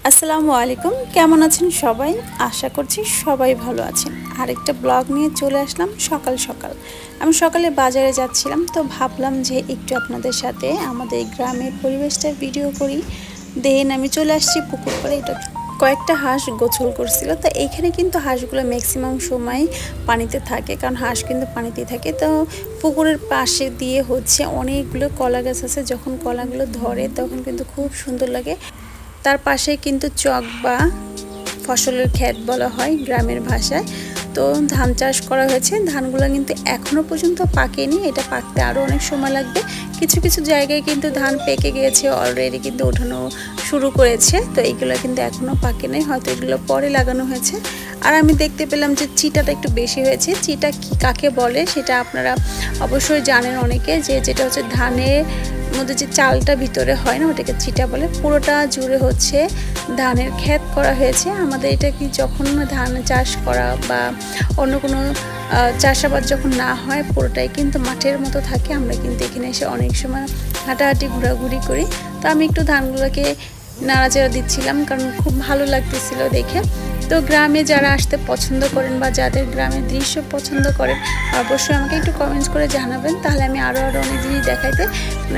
আসসালামু আলাইকুম, কেমন আছেন সবাই? আশা করছি সবাই ভালো আছেন। আরেকটা ব্লগ নিয়ে চলে আসলাম সকাল সকাল। আমি সকালে বাজারে যাচ্ছিলাম, তো ভাবলাম যে একটু আপনাদের সাথে আমাদের গ্রামের পরিবেশটার ভিডিও করি। দেন আমি চলে আসছি পুকুর পাড়ে। এটা কয়েকটা হাঁস গোসল করছিল, তো এইখানে কিন্তু হাঁসগুলো ম্যাক্সিমাম সময় পানিতে থাকে, কারণ হাঁস কিন্তু পানিতেই থাকে। তো পুকুরের পাশে দিয়ে অনেকগুলো কলা গাছ আছে, যখন কলাগুলো ধরে তখন কিন্তু খুব সুন্দর লাগে। তার পাশে কিন্তু চক বা ফসলের ক্ষেত বলা হয় গ্রামের ভাষায়। তো ধান চাষ করা হয়েছে, ধানগুলো কিন্তু এখনও পর্যন্ত পাকেনি, এটা পাকতে আরও অনেক সময় লাগবে। কিছু কিছু জায়গায় কিন্তু ধান পেকে গিয়েছে, অলরেডি কিন্তু ওঠানো শুরু করেছে। তো এইগুলো কিন্তু এখনও পাকে নেই, হয়তো এগুলো পরে লাগানো হয়েছে। আর আমি দেখতে পেলাম যে চিটাটা একটু বেশি হয়েছে। চিটা কি কাকে বলে সেটা আপনারা অবশ্যই জানেন অনেকে, যেটা হচ্ছে ধানের মধ্যে যে চালটা ভিতরে হয় না, ওটাকে চিটা বলে। পুরোটা জুড়ে ধানের ক্ষেত করা হয়েছে। আমাদের এটা কি যখন ধান চাষ করা বা অন্য কোনো চাষাবাদ যখন না হয়, পুরোটাই কিন্তু মাঠের মতো থাকে। আমরা কিন্তু এখানে এসে অনেক সময় হাঁটাহাঁটি ঘোরাঘুরি করি। তো আমি একটু ধানগুলোকে নাড়াচাড়া দিচ্ছিলাম, কারণ খুব ভালো লাগতেছিল দেখে। তো গ্রামে যারা আসতে পছন্দ করেন বা যাদের গ্রামের দৃশ্য পছন্দ করেন, অবশ্যই আমাকে একটু কমেন্টস করে জানাবেন, তাহলে আমি আরও অনেক জিনিস দেখাইতে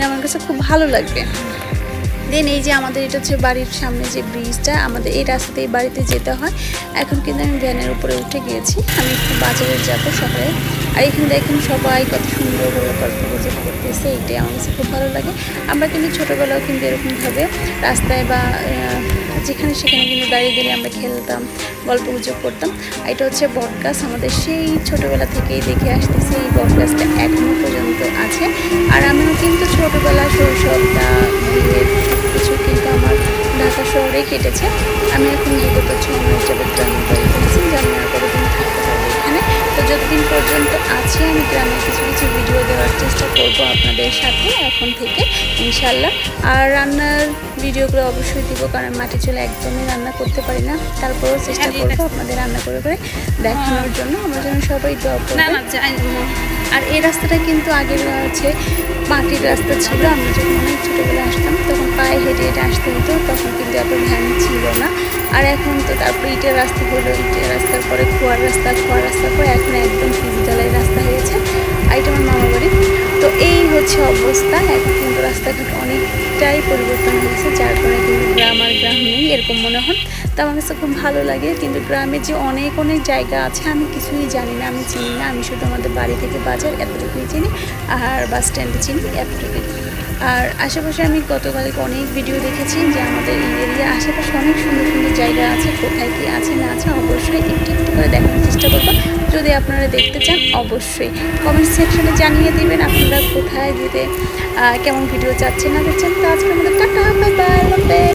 আমার কাছে খুব ভালো লাগবে। দেন এই যে আমাদের এটা হচ্ছে বাড়ির সামনে যে ব্রিজটা, আমাদের এই রাস্তাতেই বাড়িতে যেতে হয়। এখন কিন্তু আমি ভ্যানের উপরে উঠে গিয়েছি, আমি একটু বাজারে যাবো সকালে। আর এখানে দেখেন সবাই কত সুন্দর গল্প গুজব করতেছে, এইটাই আমার কাছে খুব ভালো লাগে। আমরা কিন্তু ছোটোবেলাও কিন্তু এরকমভাবে রাস্তায় বা যেখানে সেখানে কিন্তু দাঁড়িয়ে গেলে আমরা খেলতাম, গল্প গুজব করতাম। এটা হচ্ছে বট গাছ, আমাদের সেই ছোটোবেলা থেকেই দেখে আসতেছি এই বট গাছটা এখনও পর্যন্ত আছে। আর আমিও কিন্তু ছোটোবেলা শৈশবটা কিছু কিন্তু আমার ঢাকা শহরে কেটেছে। আমি এখন বিগত 6 মাস যাবত গ্রামের বাড়ি করেছি, জানি না কতদিন থাকতে পারবো এখানে। তো যতদিন পর্যন্ত আছি আমি গ্রামের কিছু কিছু ভিডিও দেওয়ার চেষ্টা করব আপনাদের সাথে এখন থেকে ইনশাল্লাহ। আর রান্নার ভিডিওগুলো অবশ্যই দিব, কারণ মাটি চুলা একদমই রান্না করতে পারি না, তারপরেও চেষ্টা করবো আপনাদের রান্না করে করে দেখানোর জন্য। আমার জন্য সবাই দোয়া করবেন। আর এই রাস্তাটা কিন্তু আগে হচ্ছে মাটির রাস্তা ছিল। আমি যখন অনেক ছোটোবেলা আসতাম তখন পায়ে হেঁটে হেঁটে আসতে হতো, তখন কিন্তু এত ভ্যান ছিল না। আর এখন তো তারপরে ইটের রাস্তা হলো, ইটের রাস্তার পরে খোয়ার রাস্তার পরে এখন একদম পিচঢালাই রাস্তা হয়েছে। আর এটা আমার মামা বাড়ি। তো এই হচ্ছে অবস্থা, এখন কিন্তু রাস্তাঘাট অনেকটাই পরিবর্তন হয়েছে, যার কারণে কিন্তু গ্রাম আর গ্রাম নেই এরকম মনে হয়। তো আমার কাছে খুব ভালো লাগে, কিন্তু গ্রামে যে অনেক অনেক জায়গা আছে আমি কিছুই জানি না, আমি চিনি না। আমি শুধু আমাদের বাড়ি থেকে বাজার এতটুকুই চিনি, আর বাস স্ট্যান্ডে চিনি এতটুকুই। আর আশেপাশে আমি গতকালকে অনেক ভিডিও দেখেছি যে আমাদের এই এরিয়ার আশেপাশে অনেক সুন্দর সুন্দর জায়গা আছে, কোথায় কি আছে না আছে অবশ্যই একটু একটু করে দেখানোর চেষ্টা করবো। যদি আপনারা দেখতে চান অবশ্যই কমেন্ট সেকশনে জানিয়ে দেবেন আপনারা কোথায় যেতে কেমন ভিডিও চাচ্ছেন না চাচ্ছেন। তো আজকে আমাদের টাটা, বাই বাই।